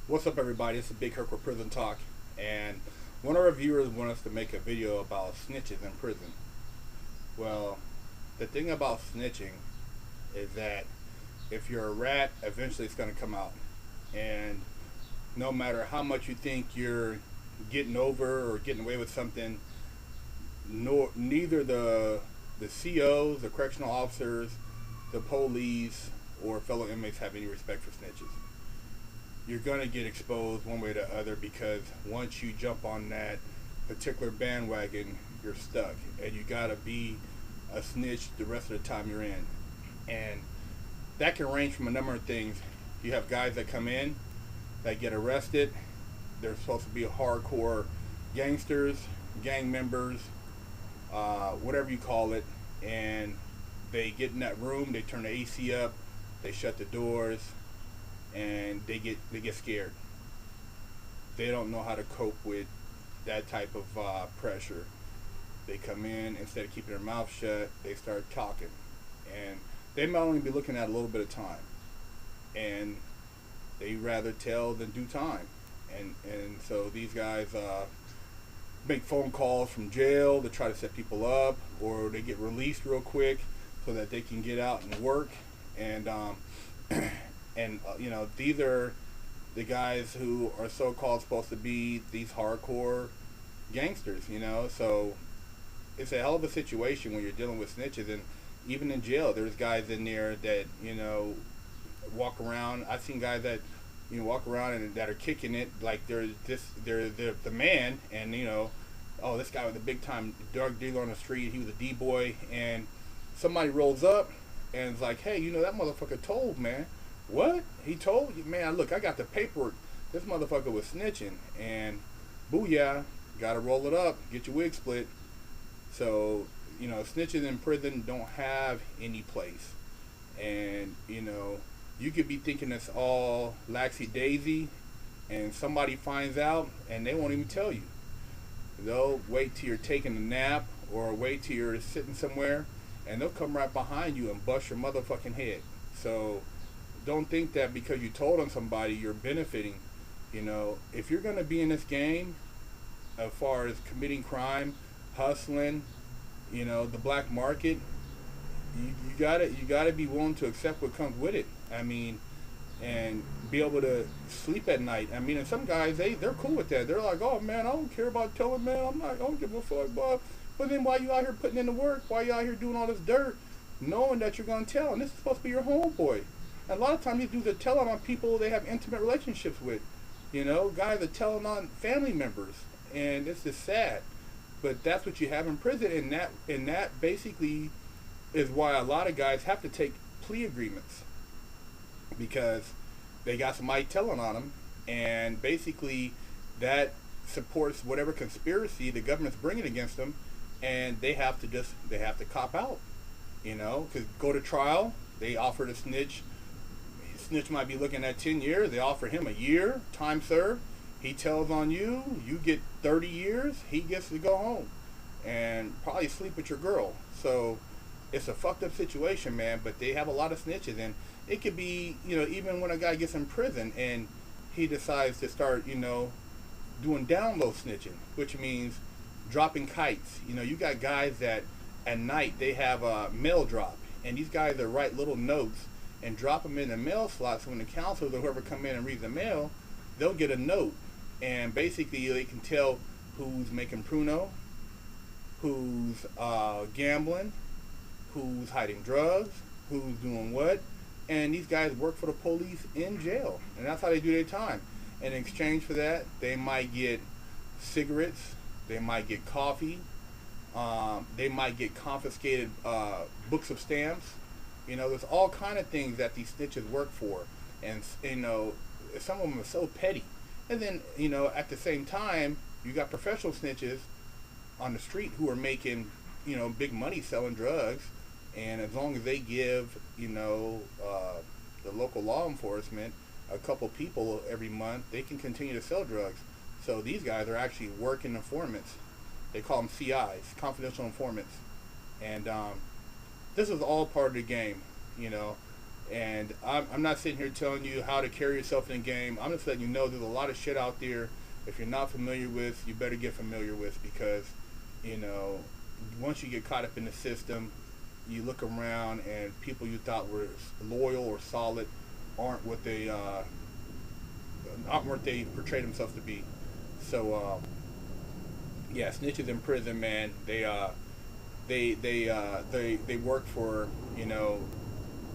What's up, everybody? It's a Big Herc with Prison Talk, and one of our viewers wanted us to make a video about snitches in prison. Well, the thing about snitching is that if you're a rat, eventually it's going to come out, and no matter how much you think you're getting over or getting away with something, neither the COs, the correctional officers, the police, or fellow inmates have any respect for snitches. You're going to get exposed one way or the other, because once you jump on that particular bandwagon, you're stuck. And you got to be a snitch the rest of the time you're in. And that can range from a number of things. You have guys that come in that get arrested. They're supposed to be hardcore gangsters, gang members, whatever you call it. And they get in that room, they turn the AC up, they shut the doors, and they get scared. They don't know how to cope with that type of pressure. They come in, instead of keeping their mouth shut, they start talking, and they might only be looking at a little bit of time, and they rather tell than do time. And so these guys make phone calls from jail to try to set people up, or they get released real quick so that they can get out and work. And these are the guys who are so-called supposed to be these hardcore gangsters, so it's a hell of a situation when you're dealing with snitches. And even in jail, there's guys in there that walk around. I've seen guys that walk around and that are kicking it like they're the man. And oh, this guy was a big time drug dealer on the street, he was a D-boy, and somebody rolls up and it's like, hey, that motherfucker told, man. What? He told you? Man, look, I got the paperwork. This motherfucker was snitching. And booyah, gotta roll it up, get your wig split. So, snitches in prison don't have any place. And, you could be thinking it's all laxy-daisy, and somebody finds out and they won't even tell you. They'll wait till you're taking a nap or wait till you're sitting somewhere, and they'll come right behind you and bust your motherfucking head. So don't think that because you told on somebody you're benefiting. If you're going to be in this game, as far as committing crime, hustling, the black market, you gotta be willing to accept what comes with it. I mean, and be able to sleep at night. I mean, and some guys, they're cool with that. They're like, oh man, I don't care about telling, man. I don't give a fuck, boy. But then why you out here putting in the work? Why you out here doing all this dirt, knowing that you're gonna tell? And this is supposed to be your homeboy. And a lot of times these dudes are telling on people they have intimate relationships with. Guys are telling on family members, and it's just sad. But that's what you have in prison, and that basically is why a lot of guys have to take plea agreements, because they got somebody telling on them, and basically that supports whatever conspiracy the government's bringing against them, and they have to cop out, because go to trial, they offer the snitch might be looking at 10 years, they offer him a year, time served, he tells on you, you get 30 years, he gets to go home and probably sleep with your girl. So it's a fucked up situation, man, but they have a lot of snitches. And it could be, even when a guy gets in prison and he decides to start, doing down low snitching, which means dropping kites. You got guys that at night they have a mail drop, and these guys that write little notes and drop them in the mail slot, so when the counselors or whoever come in and read the mail, they'll get a note, and basically they can tell who's making pruno, who's gambling, who's hiding drugs, who's doing what. And these guys work for the police in jail, and that's how they do their time. And in exchange for that, they might get cigarettes, they might get coffee, they might get confiscated books of stamps. There's all kind of things that these snitches work for, and some of them are so petty. And then at the same time, you got professional snitches on the street who are making big money selling drugs, and as long as they give the local law enforcement a couple people every month, they can continue to sell drugs. So these guys are actually working informants. They call them CIs, confidential informants, and this is all part of the game. And I'm not sitting here telling you how to carry yourself in the game. I'm just letting you know there's a lot of shit out there. If you're not familiar with, you better get familiar with, because, you know, once you get caught up in the system, you look around and people you thought were loyal or solid aren't what they portray themselves to be. So yeah, snitches in prison, man. They work for, you know,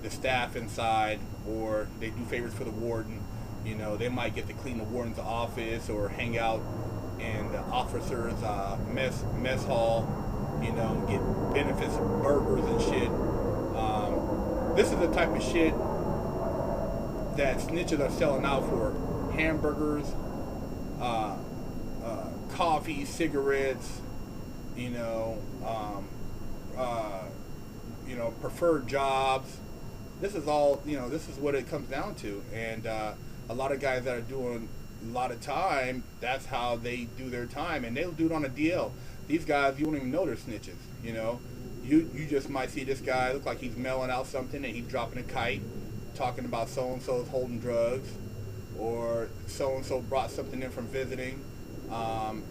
the staff inside, or they do favors for the warden. You know, they might get to clean the warden's office or hang out in the officers' mess hall. You know, get benefits of burgers and shit. This is the type of shit that snitches are selling out for: hamburgers, uh, coffee, cigarettes. You know, preferred jobs. This is all, you know, this is what it comes down to. And a lot of guys that are doing a lot of time, that's how they do their time, and they'll do it on a DL. These guys, you won't even know they're snitches. You know, you just might see this guy look like he's mailing out something and he's dropping a kite, talking about so and so's holding drugs, or so and so brought something in from visiting.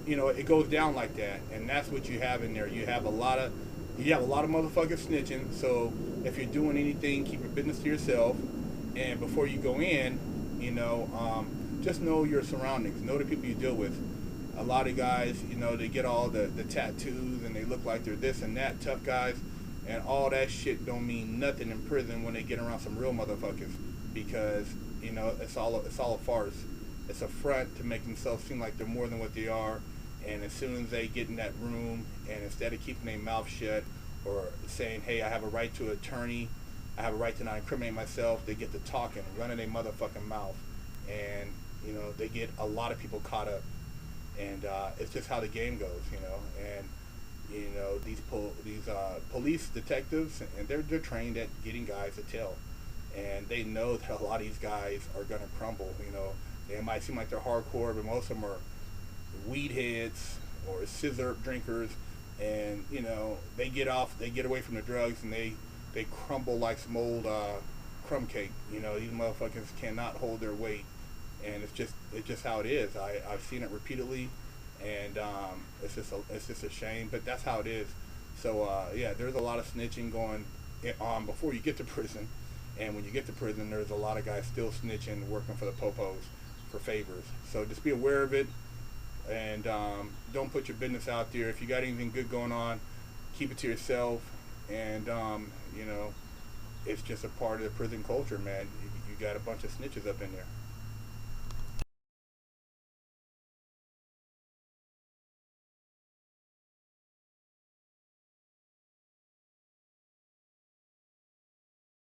You know, it goes down like that, and that's what you have in there. You have a lot of motherfuckers snitching. So if you're doing anything, keep your business to yourself. And before you go in, you know, just know your surroundings. Know the people you deal with. A lot of guys, you know, they get all the tattoos and they look like they're this and that, tough guys, and all that shit don't mean nothing in prison when they get around some real motherfuckers, because, you know, it's all a farce. It's a front to make themselves seem like they're more than what they are. And as soon as they get in that room, and instead of keeping their mouth shut or saying, hey, I have a right to an attorney, I have a right to not incriminate myself, they get to talking, running their motherfucking mouth. And, you know, they get a lot of people caught up. And it's just how the game goes, you know. And, you know, these police detectives, and they're trained at getting guys to tell. And they know that a lot of these guys are going to crumble, you know. They might seem like they're hardcore, but most of them are weed heads or scissor drinkers, and, you know, they get away from the drugs, and they crumble like some old crumb cake. You know, these motherfuckers cannot hold their weight, and it's just how it is. I've seen it repeatedly, and it's just a shame, but that's how it is. So yeah, there's a lot of snitching going on before you get to prison, and when you get to prison, there's a lot of guys still snitching, working for the popos for favors. So just be aware of it, and don't put your business out there. If you got anything good going on, keep it to yourself. And you know, it's just a part of the prison culture, man. You got a bunch of snitches up in there.